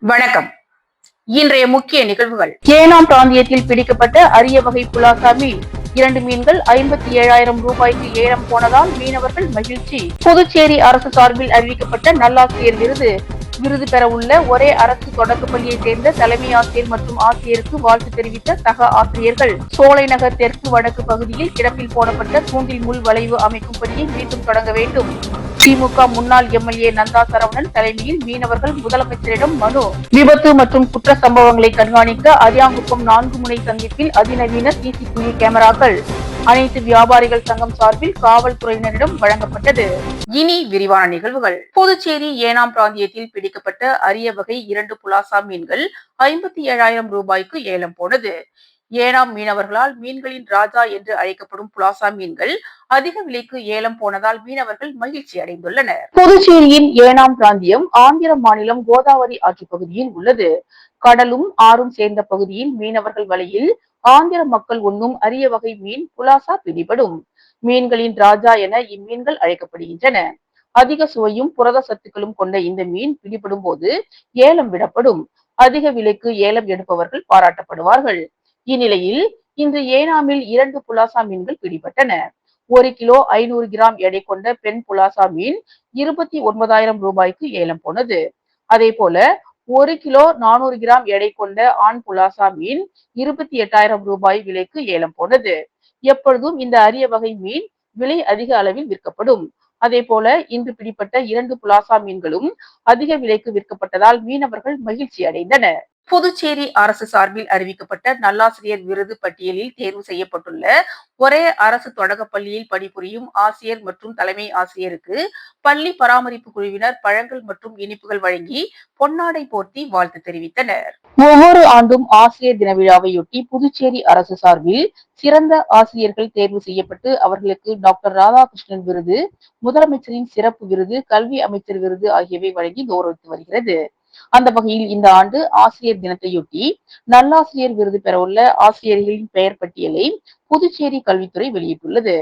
வணக்கம். இன்றைய முக்கிய நிகழ்வுகள். ஏனாம் பிராந்தியத்தில் பிடிக்கப்பட்ட அரிய வகை புலாசா மீன். 2 மீன்கள் 57,000 ரூபாய்க்கு ஏலம் போனதால் மீனவர்கள் மகிழ்ச்சி. புதுச்சேரி அரசு சார்பில் அறிவிக்கப்பட்ட நல்லாசிரியர் விருது பெற உள்ள ஒரே அரசு தொடக்கப்பள்ளியை சேர்ந்த தலைமை ஆசிரியர் மற்றும் ஆசிரியருக்கு வாழ்த்து தெரிவித்த சக ஆசிரியர்கள். சோலை நகர் தெற்கு வடக்கு பகுதியில் கிடப்பில் போடப்பட்ட தூண்டில் முள் வளைவு அமைக்கும் பணியை மீண்டும் தொடங்க வேண்டும். திமுக முன்னாள் எம்எல்ஏ நந்தா சரவணன் தலைமையில் மீனவர்கள் முதலமைச்சரிடம் மனு. விபத்து மற்றும் குற்ற சம்பவங்களை கண்காணிக்க அரியாங்குப்பம் 4 முனை சந்திப்பில் அதிநவீன சிசிடிவி கேமராக்கள். அனைத்து வியாபாரிகள் சங்கம் சார்பில் காவல்துறையினரிடம் வழங்கப்பட்டது. இனி விரிவான நிகழ்வுகள். புதுச்சேரி ஏனாம் பிராந்தியத்தில் பிடிக்கப்பட்ட அரிய வகை 2 புலாசா மீன்கள் 57,000 ரூபாய்க்கு ஏலம் போனது. ஏனாம் மீனவர்களால் மீன்களின் ராஜா என்று அழைக்கப்படும் புலாசா மீன்கள் அதிக விலைக்கு ஏலம் போனதால் மீனவர்கள் மகிழ்ச்சி அடைந்துள்ளனர். புதுச்சேரியின் ஏனாம் பிராந்தியம் ஆந்திர மாநிலம் கோதாவரி ஆற்று பகுதியில் உள்ளது. கடலும் ஆறும் சேர்ந்த பகுதியில் மீனவர்கள் வலையில் ஆந்திர மக்கள் உண்ணும் அரிய வகை மீன் புலாசா பிடிபடும். மீன்களின் ராஜா என இம்மீன்கள் அழைக்கப்படுகின்றன. அதிக சுவையும் புரத சத்துக்களும் கொண்ட இந்த மீன் பிடிபடும் போது ஏலம் விடப்படும். அதிக விலைக்கு ஏலம் எடுப்பவர்கள் பாராட்டப்படுவார்கள். இந்நிலையில் இன்று ஏனாமில் 2 புலாசா மீன்கள் பிடிபட்டன. 1 கிலோ 500 கிராம் எடை கொண்ட பெண் புலாசா மீன் 29,000 ரூபாய்க்கு ஏலம் போனது. அதே போல 1 கிலோ 400 கிராம் எடை கொண்ட ஆண் புலாசா மீன் 28,000 ரூபாய் விலைக்கு ஏலம் போனது. எப்பொழுதும் இந்த அரிய வகை மீன் விலை அதிக அளவில் விற்கப்படும். அதே போல இன்று பிடிப்பட்ட 2 புலாசா மீன்களும் அதிக விலைக்கு விற்கப்பட்டதால் மீனவர்கள் மகிழ்ச்சி அடைந்தனர். புதுச்சேரி அரசு சார்பில் அறிவிக்கப்பட்ட நல்லாசிரியர் விருது பட்டியலில் தேர்வு செய்யப்பட்டுள்ள ஒரே அரசு தொடக்கப்பள்ளியில் பணிபுரியும் ஆசிரியர் மற்றும் தலைமை ஆசிரியருக்கு பள்ளி பராமரிப்பு குழுவினர் பழங்கள் மற்றும் இனிப்புகள் வழங்கி பொன்னாடை போர்த்தி வாழ்த்து தெரிவித்தனர். ஒவ்வொரு ஆண்டும் ஆசிரியர் தின விழாவையொட்டி புதுச்சேரி அரசு சார்பில் சிறந்த ஆசிரியர்கள் தேர்வு செய்யப்பட்டு அவர்களுக்கு டாக்டர் ராதாகிருஷ்ணன் விருது, முதலமைச்சரின் சிறப்பு விருது, கல்வி அமைச்சர் விருது ஆகியவை வழங்கி கௌரவித்து வருகிறது. அந்த வகையில் இந்த ஆண்டு ஆசிரியர் தினத்தையொட்டி நல்லாசிரியர் விருது பெறவுள்ள ஆசிரியர்களின் பெயர் பட்டியலை புதுச்சேரி கல்வித்துறை வெளியிட்டுள்ளது.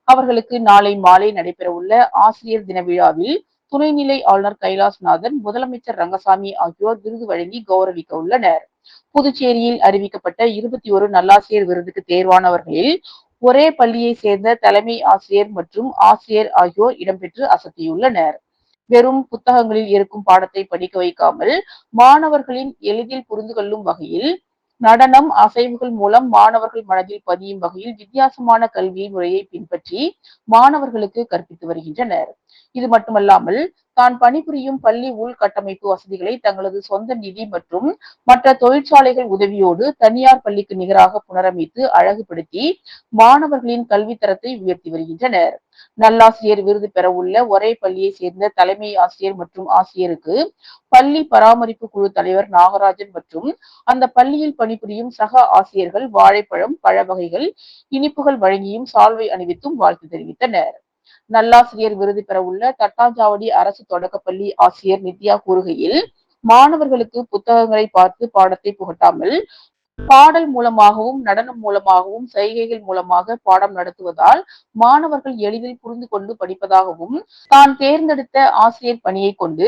அவர்களுக்கு நாளை மாலை நடைபெறவுள்ள ஆசிரியர் தின விழாவில் துணைநிலை ஆளுநர் கைலாஷ்நாதன், முதலமைச்சர் ரங்கசாமி ஆகியோர் விருது வழங்கி கௌரவிக்க உள்ளனர். புதுச்சேரியில் அறிவிக்கப்பட்ட 21 நல்லாசிரியர் விருதுக்கு தேர்வானவர்களில் ஒரே பள்ளியை சேர்ந்த தலைமை ஆசிரியர் மற்றும் ஆசிரியர் ஆகியோர் இடம்பெற்று அசத்தியுள்ளனர். வெறும் புத்தகங்களில் இருக்கும் பாடத்தை படிக்க வைக்காமல் மாணவர்களின் எளிதில் புரிந்து கொள்ளும் வகையில் நடனம், அசைவுகள் மூலம் மாணவர்கள் மனதில் பதியும் வகையில் வித்தியாசமான கல்வி முறையை பின்பற்றி மாணவர்களுக்கு கற்பித்து வருகின்றனர். இது மட்டுமல்லாமல் தான் பணிபுரியும் பள்ளி உள்கட்டமைப்பு வசதிகளை தங்களது சொந்த நிதி மற்றும் மற்ற தொழிற்சாலைகள் உதவியோடு தனியார் பள்ளிக்கு நிகராக புனரமைத்து அழகுபடுத்தி மாணவர்களின் கல்வி தரத்தை உயர்த்தி வருகின்றனர். நல்லாசிரியர் விருது பெற உள்ள ஒரே பள்ளியை சேர்ந்த தலைமை ஆசிரியர் மற்றும் ஆசிரியருக்கு பள்ளி பராமரிப்பு குழு தலைவர் நாகராஜன் மற்றும் அந்த பள்ளியில் பணிபுரியும் சக ஆசிரியர்கள் வாழைப்பழம், பழ வகைகள், இனிப்புகள் வழங்கியும் சால்வை அணிவித்தும் வாழ்த்து தெரிவித்தனர். நல்லாசிரியர் விருது பெற உள்ள தட்டாஞ்சாவடி அரசு தொடக்கப்பள்ளி ஆசிரியர் நித்யா கூறுகையில், மாணவர்களுக்கு புத்தகங்களை பார்த்து பாடத்தை புகட்டாமல் பாடல் மூலமாகவும் நடனம் மூலமாகவும் சைகைகள் மூலமாக பாடம் நடத்துவதால் மாணவர்கள் எளிதில் புரிந்து கொண்டு படிப்பதாகவும், தான் தேர்ந்தெடுத்த ஆசிரியர் பணியை கொண்டு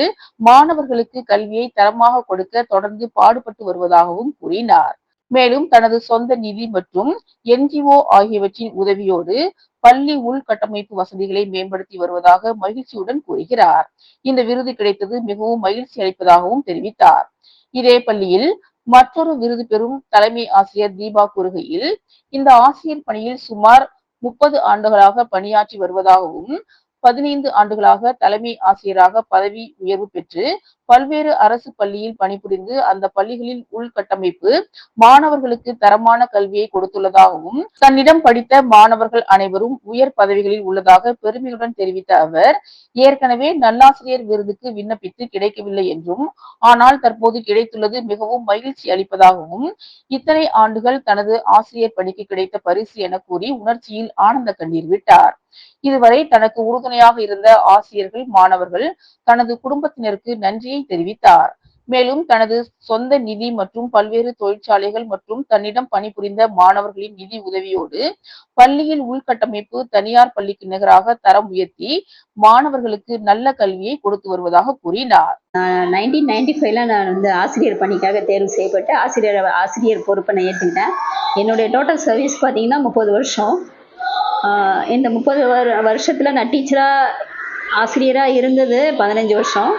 மாணவர்களுக்கு கல்வியை தரமாக கொடுக்க தொடர்ந்து பாடுபட்டு வருவதாகவும் கூறினார். மேலும் தனது சொந்த நிதி மற்றும் என்ஜிஓ ஆகியவற்றின் உதவியோடு பள்ளி உள்கட்டமைப்பு வசதிகளை மேம்படுத்தி வருவதாக மகிழ்ச்சியுடன் கூறுகிறார். இந்த விருது கிடைத்தது மிகவும் மகிழ்ச்சி அளிப்பதாகவும் தெரிவித்தார். இதே பள்ளியில் மற்றொரு விருது பெறும் தலைமை ஆசிரியர் தீபா கூறுகையில், இந்த ஆசிரியர் பணியில் சுமார் 30 ஆண்டுகளாக பணியாற்றி வருவதாகவும், 15 ஆண்டுகளாக தலைமை ஆசிரியராக பதவி உயர்வு பெற்று பல்வேறு அரசு பள்ளியில் பணிபுரிந்து அந்த பள்ளிகளின் உள்கட்டமைப்பு மாணவர்களுக்கு தரமான கல்வியை கொடுத்துள்ளதாகவும், தன்னிடம் படித்த மாணவர்கள் அனைவரும் உயர் பதவிகளில் உள்ளதாக பெருமையுடன் தெரிவித்த அவர், ஏற்கனவே நல்லாசிரியர் விருதுக்கு விண்ணப்பித்து கிடைக்கவில்லை என்றும், ஆனால் தற்போது கிடைத்துள்ளது மிகவும் மகிழ்ச்சி அளிப்பதாகவும், இத்தனை ஆண்டுகள் தனது ஆசிரியர் பணிக்கு கிடைத்த பரிசு என கூறி உணர்ச்சியில் ஆனந்த கண்ணீர் விட்டார். இதுவரை தனக்கு உறுதுணையாக இருந்த ஆசிரியர்கள், மாணவர்கள், தனது குடும்பத்தினருக்கு நன்றியை தெரிவித்தார். மேலும் தனது சொந்த நிதி மற்றும் பல்வேறு தொழிற்சாலைகள் மற்றும் தன்னிடம் பணிபுரிந்த மாணவர்களின் நிதி உதவியோடு பள்ளியில் உள்கட்டமைப்பு தனியார் பள்ளிக்கு நிகராக தரம் உயர்த்தி மாணவர்களுக்கு நல்ல கல்வியை கொடுத்து வருவதாக கூறினார். 1995ல நான் ஆசிரியர் பணிக்காக தேர்வு செய்யப்பட்டு ஆசிரியர் பொறுப்பை ஏற்றுக்கிட்டேன். என்னுடைய டோட்டல் சர்வீஸ் பார்த்தீங்கன்னா 30 வருஷம். இந்த 30 வருஷத்துல நான் ஆசிரியராக இருந்தது 15 வருஷம்,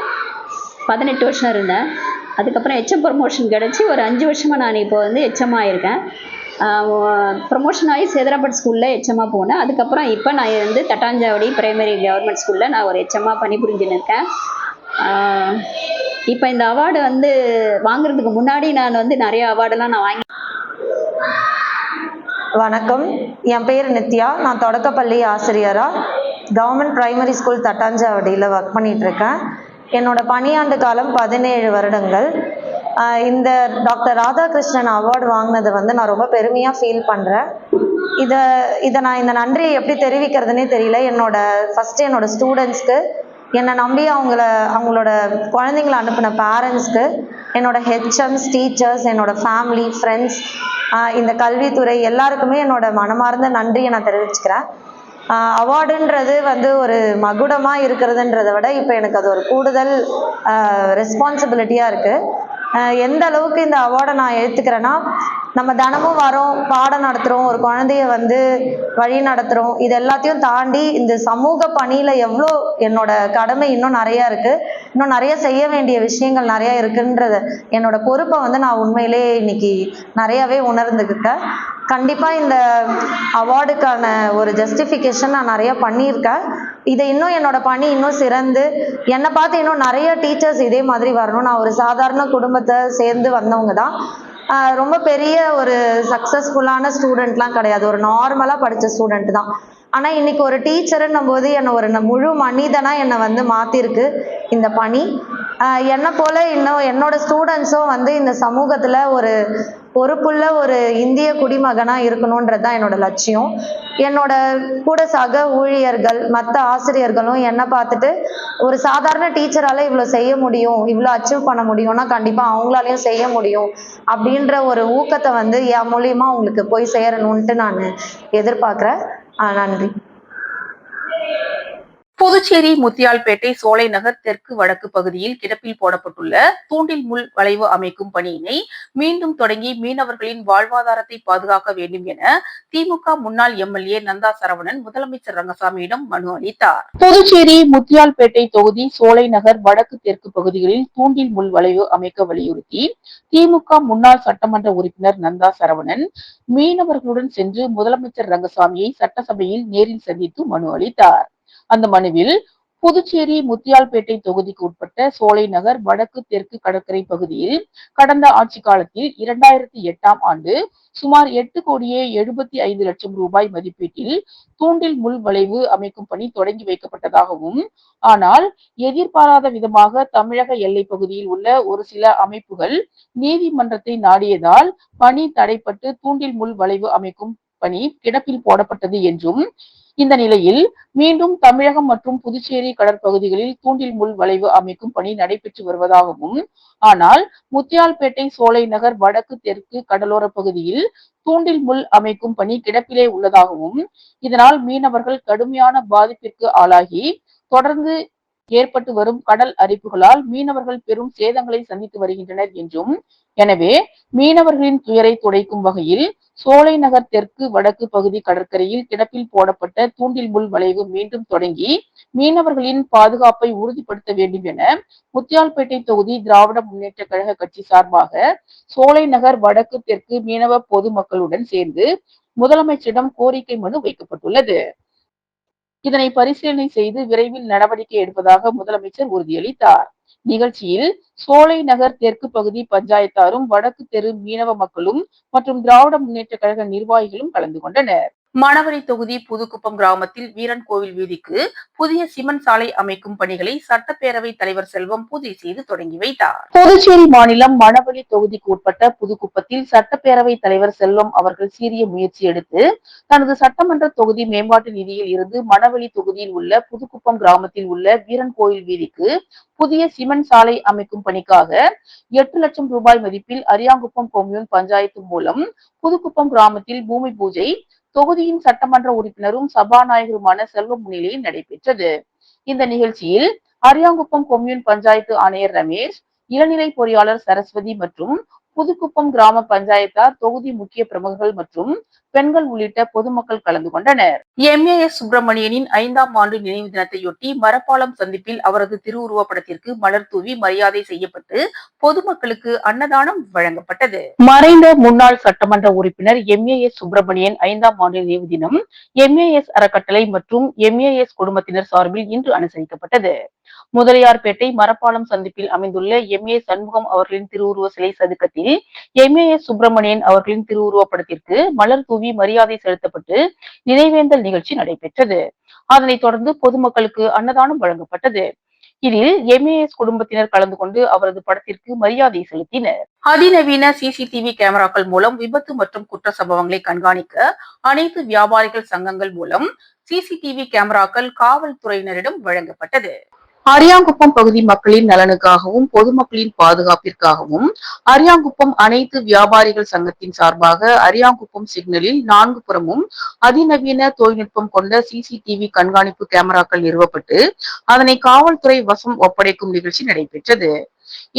18 வருஷம் இருந்தேன். அதுக்கப்புறம் ஹெச்எம் ப்ரமோஷன் கிடச்சி ஒரு 5 வருஷமாக நான் இப்போ ஹெச்எம்மாக இருக்கேன். ப்ரமோஷன் ஆகி சேதராப்பட் ஸ்கூலில் ஹெச்எம்மாக போனேன். அதுக்கப்புறம் இப்போ நான் தட்டாஞ்சாவடி பிரைமரி கவர்மெண்ட் ஸ்கூலில் நான் ஒரு ஹெச்எம்மாக பணிபுரிஞ்சுன்னு இருக்கேன். இப்போ இந்த அவார்டு வாங்குறதுக்கு முன்னாடி நான் நிறைய அவார்டெல்லாம் நான் வாங்கி. வணக்கம், என் பேர் நித்யா. நான் தொடக்கப்பள்ளி ஆசிரியராக கவர்மெண்ட் பிரைமரி ஸ்கூல் தட்டாஞ்சாவடியில் ஒர்க் பண்ணிகிட்ருக்கேன். என்னோட பணியாண்டு காலம் 17 வருடங்கள். இந்த டாக்டர் ராதாகிருஷ்ணன் அவார்டு வாங்கினது நான் ரொம்ப பெருமையாக ஃபீல் பண்ணுறேன். இதை நான் இந்த நன்றியை எப்படி தெரிவிக்கிறதுனே தெரியல. ஃபஸ்ட்டு என்னோட ஸ்டூடெண்ட்ஸ்க்கு, என்னை நம்பி அவங்களோட குழந்தைங்களை அனுப்பின பேரண்ட்ஸ்க்கு, என்னோட ஹெச்எம்ஸ், டீச்சர்ஸ், என்னோட ஃபேமிலி, ஃப்ரெண்ட்ஸ், இந்த கல்வித்துறை எல்லாருக்குமே என்னோட மனமார்ந்த நன்றியை நான் தெரிவிச்சுக்கிறேன். அவார்டுன்றது ஒரு மகுடமாக இருக்கிறதுன்றதை விட இப்போ எனக்கு அது ஒரு கூடுதல் ரெஸ்பான்சிபிலிட்டியாக இருக்குது. எந்த அளவுக்கு இந்த அவார்டை நான் ஏற்றுக்கிறேன்னா, நம்ம தினமும் வரோம், பாடம் நடத்துகிறோம், ஒரு குழந்தைய வழி நடத்துகிறோம். இது எல்லாத்தையும் தாண்டி இந்த சமூக பணியில் எவ்வளோ என்னோட கடமை இன்னும் நிறையா இருக்குது, இன்னும் நிறைய செய்ய வேண்டிய விஷயங்கள் நிறையா இருக்குன்றத என்னோட பொறுப்பை நான் உண்மையிலே இன்னைக்கு நிறையாவே உணர்ந்துக்கிட்டேன். கண்டிப்பாக இந்த அவார்டுக்கான ஒரு ஜஸ்டிஃபிகேஷன் நான் நிறையா பண்ணியிருக்கேன். இதை இன்னும் என்னோட பணி இன்னும் சிறந்து என்னை பார்த்து இன்னும் நிறைய டீச்சர்ஸ் இதே மாதிரி வரணும். நான் ஒரு சாதாரண குடும்பத்தை சேர்ந்து வந்தவங்க தான். ரொம்ப பெரிய ஒரு சக்ஸஸ்ஃபுல்லான ஸ்டூடெண்ட்லாம் கிடையாது, ஒரு நார்மலாக படித்த ஸ்டூடெண்ட் தான். ஆனால் இன்னைக்கு ஒரு டீச்சருன்னும் போது என்னை ஒரு முழு மனிதனாக என்னை மாற்றிருக்கு இந்த பணி. என்னை போல இன்னும் என்னோட ஸ்டூடெண்ட்ஸும் இந்த சமூகத்தில் ஒரு பொறுப்புள்ள ஒரு இந்திய குடிமகனாக இருக்கணுன்றது தான் என்னோட லட்சியம். என்னோட கூட சக ஊழியர்கள், மற்ற ஆசிரியர்களும் என்னை பார்த்துட்டு ஒரு சாதாரண டீச்சரால் இவ்வளோ செய்ய முடியும், இவ்வளோ அச்சீவ் பண்ண முடியும்னா கண்டிப்பாக அவங்களாலையும் செய்ய முடியும் அப்படின்ற ஒரு ஊக்கத்தை என் மூலியமா அவங்களுக்கு போய் சேரணும்ன்ட்டு நான் எதிர்பார்க்குறேன். நன்றி. புதுச்சேரி முத்தியால்பேட்டை சோலை நகர் தெற்கு வடக்கு பகுதியில் கிடப்பில் போடப்பட்டுள்ள தூண்டில் முள் வளைவு அமைக்கும் பணியினை மீண்டும் தொடங்கி மீனவர்களின் வாழ்வாதாரத்தை பாதுகாக்க வேண்டும் என திமுக முன்னாள் எம்எல்ஏ நந்தா சரவணன் முதலமைச்சர் ரங்கசாமியிடம் மனு அளித்தார். புதுச்சேரி முத்தியால்பேட்டை தொகுதி சோலை நகர் வடக்கு தெற்கு பகுதிகளில் தூண்டில் முள் வளைவு அமைக்க வலியுறுத்தி திமுக முன்னாள் சட்டமன்ற உறுப்பினர் நந்தா சரவணன் மீனவர்களுடன் சென்று முதலமைச்சர் ரங்கசாமியை சட்டசபையில் நேரில் சந்தித்து மனு அளித்தார். அந்த மனுவில் புதுச்சேரி முத்தியால்பேட்டை தொகுதிக்கு உட்பட்ட சோலை நகர் வடக்கு தெற்கு கடற்கரை பகுதியில் கடந்த ஆட்சி காலத்தில் 2008ஆம் ஆண்டு சுமார் 8,75,00,000 ரூபாய் மதிப்பீட்டில் தூண்டில் முள் வளைவு அமைக்கும் பணி தொடங்கி வைக்கப்பட்டதாகவும், ஆனால் எதிர்பாராத விதமாக தமிழக எல்லை பகுதியில் உள்ள ஒரு சில அமைப்புகள் நீதிமன்றத்தை நாடியதால் பணி தடைப்பட்டு தூண்டில் முள் வளைவு அமைக்கும் பணி கிடப்பில் போடப்பட்டது என்றும், இந்த நிலையில் மீண்டும் தமிழகம் மற்றும் புதுச்சேரி கடற்பகுதிகளில் தூண்டில் முள் வளைவு அமைக்கும் பணி நடைபெற்று வருவதாகவும், ஆனால் முத்தியால்பேட்டை சோலை நகர் வடக்கு தெற்கு கடலோர பகுதியில் தூண்டில் முள் அமைக்கும் பணி கிடப்பிலே உள்ளதாகவும், இதனால் மீனவர்கள் கடுமையான பாதிப்பிற்கு ஆளாகி தொடர்ந்து ஏற்பட்டு வரும் கடல் அரிப்புகளால் மீனவர்கள் பெரும் சேதங்களை சந்தித்து வருகின்றனர் என்றும், எனவே மீனவர்களின் துயரை துடைக்கும் வகையில் சோலை நகர் தெற்கு வடக்கு பகுதி கடற்கரையில் கிடப்பில் போடப்பட்ட தூண்டில் முள் வளைவு மீண்டும் தொடங்கி மீனவர்களின் பாதுகாப்பை உறுதிப்படுத்த வேண்டும் என முத்தியால்பேட்டை தொகுதி திராவிட முன்னேற்ற கழக கட்சி சார்பாக சோலை நகர் வடக்கு தெற்கு மீனவ பொதுமக்களுடன் சேர்ந்து முதலமைச்சரிடம் கோரிக்கை மனு வைக்கப்பட்டுள்ளது. இதனை பரிசீலனை செய்து விரைவில் நடவடிக்கை எடுப்பதாக முதலமைச்சர் உறுதியளித்தார். நிகழ்ச்சியில் சோலை நகர் தெற்கு பகுதி பஞ்சாயத்தாரும் வடக்கு தெரு மீனவ மக்களும் மற்றும் திராவிட முன்னேற்ற கழக நிர்வாகிகளும் கலந்து கொண்டனர். மணவெளி தொகுதி புதுக்குப்பம் கிராமத்தில் வீரன் கோவில் வீதிக்கு புதிய சிமெண்ட் சாலை அமைக்கும் பணிகளை சட்டப்பேரவைத் தலைவர் செல்வம் பூஜை செய்து தொடங்கி வைத்தார். புதுச்சேரி மாநிலம் மணவெளி தொகுதிக்கு உட்பட்ட புதுக்குப்பத்தில் சட்டப்பேரவைத் தலைவர் செல்வம் அவர்கள் சீரிய முயற்சி எடுத்து தனது சட்டமன்ற தொகுதி மேம்பாட்டு நிதியில் இருந்து மணவெளி தொகுதியில் உள்ள புதுக்குப்பம் கிராமத்தில் உள்ள வீரன் கோவில் வீதிக்கு புதிய சிமெண்ட் சாலை அமைக்கும் பணிக்காக 8 லட்சம் ரூபாய் மதிப்பில் அரியாங்குப்பம் கொம்யூன் பஞ்சாயத்து மூலம் புதுக்குப்பம் கிராமத்தில் பூமி பூஜை தொகுதியின் சட்டமன்ற உறுப்பினரும் சபாநாயகருமான செல்வம் முன்னிலையில் நடைபெற்றது. இந்த நிகழ்ச்சியில் அரியாங்குப்பம் கொம்யூன் பஞ்சாயத்து ஆணையர் ரமேஷ், இளநிலை பொறியாளர் சரஸ்வதி மற்றும் புதுக்குப்பம் கிராம பஞ்சாயத்தார், தொகுதி முக்கிய பிரமுகர்கள் மற்றும் பெண்கள் உள்ளிட்ட பொதுமக்கள் கலந்து கொண்டனர். MAS சுப்பிரமணியனின் 5ஆம் ஆண்டு நினைவு தினத்தையொட்டி மரப்பாலம் சந்திப்பில் அவரது திருவுருவ படத்திற்கு மலர் தூவி மரியாதை செய்யப்பட்டு பொதுமக்களுக்கு அன்னதானம் வழங்கப்பட்டது. மறைந்த முன்னாள் சட்டமன்ற உறுப்பினர் MAS சுப்பிரமணியன் 5ஆம் ஆண்டு நினைவு தினம் MAS அறக்கட்டளை மற்றும் MAS குடும்பத்தினர் சார்பில் இன்று அனுசரிக்கப்பட்டது. முதலியார்பேட்டை மரப்பாலம் சந்திப்பில் அமைந்துள்ள MA சண்முகம் அவர்களின் திருவுருவ சிலை சதுக்கத்தில் MAS சுப்பிரமணியன் அவர்களின் திருவுருவ படத்திற்கு மலர் தூவி மரியாதை செலுத்தப்பட்டு நினைவேந்தல் நிகழ்ச்சி நடைபெற்றது. அதனைத் தொடர்ந்து பொதுமக்களுக்கு அன்னதானம் வழங்கப்பட்டது. இதில் MAS குடும்பத்தினர் கலந்து கொண்டு அவரது படத்திற்கு மரியாதை செலுத்தினர். அதிநவீன CCTV கேமராக்கள் மூலம் விபத்து மற்றும் குற்ற சம்பவங்களை கண்காணிக்க அனைத்து வியாபாரிகள் சங்கங்கள் மூலம் CCTV கேமராக்கள் காவல்துறையினரிடம் வழங்கப்பட்டது. அரியாங்குப்பம் பகுதி மக்களின் நலனுக்காகவும் பொதுமக்களின் பாதுகாப்பிற்காகவும் அரியாங்குப்பம் அனைத்து வியாபாரிகள் சங்கத்தின் சார்பாக அரியாங்குப்பம் சிக்னலில் 4 புறமும் அதிநவீன தொழில்நுட்பம் கொண்ட CCTV கண்காணிப்பு கேமராக்கள் நிறுவப்பட்டு அதனை காவல்துறை வசம் ஒப்படைக்கும் நிகழ்ச்சி நடைபெற்றது.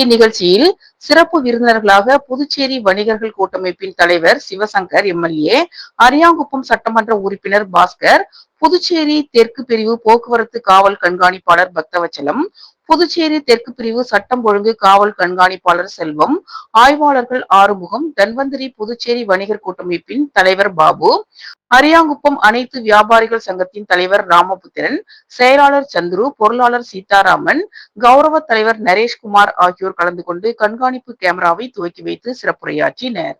இந்நிகழ்ச்சியில் சிறப்பு விருந்தினர்களாக புதுச்சேரி வணிகர்கள் கூட்டமைப்பின் தலைவர் சிவசங்கர் MLA, அரியாங்குப்பம் சட்டமன்ற உறுப்பினர் பாஸ்கர், புதுச்சேரி தெற்கு பிரிவு போக்குவரத்து காவல் கண்காணிப்பாளர் பக்தவச்சலம், புதுச்சேரி தெற்கு பிரிவு சட்டம் ஒழுங்கு காவல் கண்காணிப்பாளர் செல்வம், ஆய்வாளர்கள் ஆறுமுகம், தன்வந்திரி புதுச்சேரி வணிகர் கூட்டமைப்பின் தலைவர் பாபு, அரியாங்குப்பம் அனைத்து வியாபாரிகள் சங்கத்தின் தலைவர் ராமபுத்திரன், செயலாளர் சந்துரு, பொருளாளர் சீதாராமன், கௌரவ தலைவர் நரேஷ்குமார் ஆகியோர் கலந்து கொண்டு கண்காணிப்பு கேமராவை துவக்கி வைத்து சிறப்புரையாற்றினர்.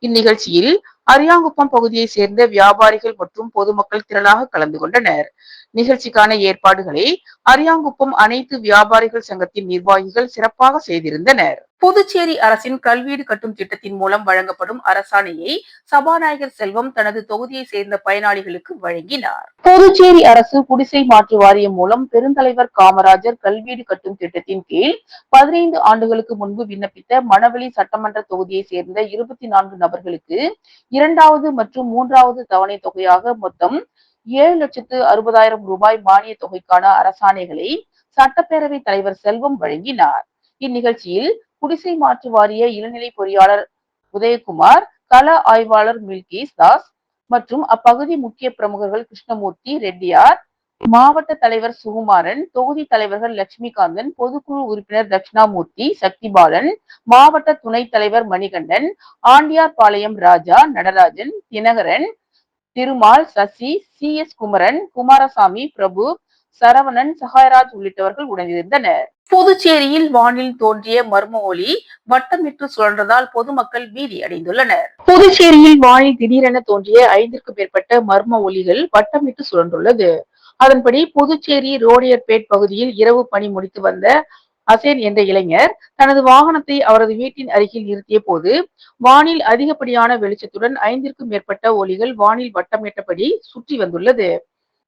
இந்நிகழ்ச்சியில் அரியாங்குப்பம் பகுதியை சேர்ந்த வியாபாரிகள் மற்றும் பொதுமக்கள் திரளாக கலந்து கொண்டனர். நிகழ்ச்சிக்கான ஏற்பாடுகளை அரியாங்குப்பம் அனைத்து வியாபாரிகள் சங்கத்தின் நிர்வாகிகள் சிறப்பாக செய்திருந்தனர். புதுச்சேரி அரசின் கல்வீடு கட்டும் திட்டத்தின் மூலம் வழங்கப்படும் அரசாணையை சபாநாயகர் செல்வம் தனது தொகுதியை சேர்ந்த பயனாளிகளுக்கு வழங்கினார். புதுச்சேரி அரசு குடிசை மாற்று வாரியம் மூலம் பெருந்தலைவர் காமராஜர் கல்வீடு கட்டும் திட்டத்தின் கீழ் 15 ஆண்டுகளுக்கு முன்பு விண்ணப்பித்த மணவெளி சட்டமன்ற தொகுதியை சேர்ந்த 24 நபர்களுக்கு 2வது மற்றும் 3வது தவணை தொகையாக மொத்தம் 7,60,000 ரூபாய் மானிய தொகைக்கான அரசாணைகளை சட்டப்பேரவை தலைவர் செல்வம் வழங்கினார். இந்நிகழ்ச்சியில் குடிசை மாற்று வாரிய இளநிலை பொறியாளர் உதயகுமார், கள ஆய்வாளர் மில்கிஸ் தாஸ் மற்றும் அப்பகுதி முக்கிய பிரமுகர்கள் கிருஷ்ணமூர்த்தி ரெட்டியார், மாவட்ட தலைவர் சுகுமாரன், தொகுதி தலைவர்கள் லட்சுமிகாந்தன், பொதுக்குழு உறுப்பினர் தட்சிணாமூர்த்தி, சக்திபாலன், மாவட்ட துணைத் தலைவர் மணிகண்டன், ஆண்டியார்பாளையம் ராஜா, நடராஜன், தினகரன், திருமால், சசி, CS குமரன், குமாரசாமி, பிரபு, சரவணன், சகாயராஜ் உள்ளிட்டவர்கள் உடனிருந்தனர். புதுச்சேரியில் வானில் தோன்றிய மர்ம ஒளி வட்டமிட்டு சுழன்றதால் பொதுமக்கள் பீதி அடைந்துள்ளனர். புதுச்சேரியில் வானில் திடீரென தோன்றிய 5க்கும் மேற்பட்ட மர்ம ஒலிகள் வட்டமிட்டு சுழன்றுள்ளது. அதன்படி புதுச்சேரி ரோடியர்பேட் பகுதியில் இரவு பணி முடித்து வந்த அசேன் என்ற இளைஞர் தனது வாகனத்தை அவரது வீட்டின் அருகில் நிறுத்திய போது வானில் அதிகப்படியான வெளிச்சத்துடன் 5க்கும் மேற்பட்ட ஒலிகள் வானில் வட்டமிட்டபடி சுற்றி வந்துள்ளது.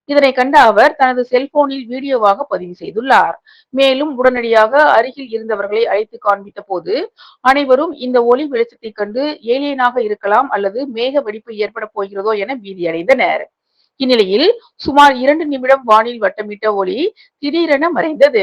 இதனை கண்ட அவர் தனது செல்போனில் வீடியோவாக பதிவு செய்துள்ளார். மேலும் உடனடியாக அருகில் இருந்தவர்களை அழைத்து காண்பித்த போது அனைவரும் இந்த ஒளி வெளிச்சத்தை கண்டு ஏலியனாக இருக்கலாம் அல்லது மேக வெடிப்பு ஏற்பட போகிறதோ என பீதியடைந்தனர். இந்நிலையில் சுமார் 2 நிமிடம் வானில் வட்டமிட்ட ஒளி திடீரென மறைந்தது.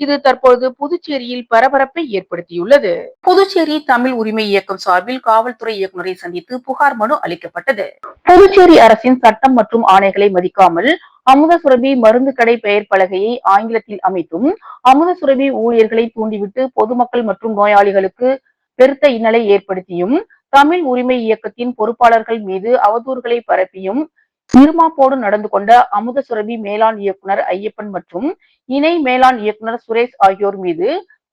இது தற்போது புதுச்சேரியில் பரபரப்பை ஏற்படுத்தியுள்ளது. புதுச்சேரி தமிழ் உரிமை இயக்கம் சார்பில் காவல்துறை இயக்குநரை சந்தித்து புகார் மனு அளிக்கப்பட்டது. புதுச்சேரி அரசின் சட்டம் மற்றும் ஆணைகளை மதிக்காமல் அமுதசுரபி மருந்து கடை பெயர் பலகையை ஆங்கிலத்தில் அமைத்தும் அமுதசுரபி ஊழியர்களை தூண்டிவிட்டு பொதுமக்கள் மற்றும் நோயாளிகளுக்கு பெருத்த இன்னலை ஏற்படுத்தியும் தமிழ் உரிமை இயக்கத்தின் பொறுப்பாளர்கள் மீது அவதூறுகளை பரப்பியும் நிர்மாப்போடு நடந்து கொண்ட அமுதசுரபி மேலாண் இயக்குனர் ஐயப்பன் மற்றும் இணை மேலாண் இயக்குனர் சுரேஷ் ஆகியோர் மீது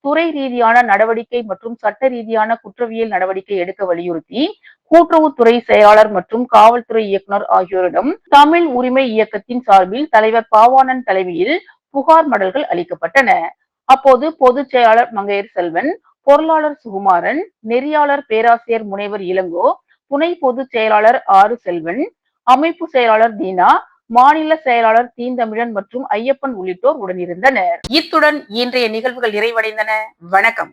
துறை ரீதியான நடவடிக்கை மற்றும் சட்ட ரீதியான குற்றவியல் நடவடிக்கை எடுக்க வலியுறுத்தி கூட்டுறவுத்துறை செயலாளர் மற்றும் காவல்துறை இயக்குனர் ஆகியோரிடம் தமிழ் உரிமை இயக்கத்தின் சார்பில் தலைவர் பாவாணன் தலைமையில் புகார் மடல்கள் அளிக்கப்பட்டன. அப்போது பொதுச் செயலாளர் மங்கையர் செல்வன், பொருளாளர் சுகுமாரன், நெறியாளர் பேராசிரியர் முனைவர் இளங்கோ, துணை பொதுச் செயலாளர் ஆறு செல்வன், அமைப்பு செயலாளர் தீனா, மாநில செயலாளர் தீந்தமிழன் மற்றும் ஐயப்பன் உள்ளிட்டோர் உடனிருந்தனர். இத்துடன் இன்றைய நிகழ்வுகள் நிறைவடைந்தன. வணக்கம்.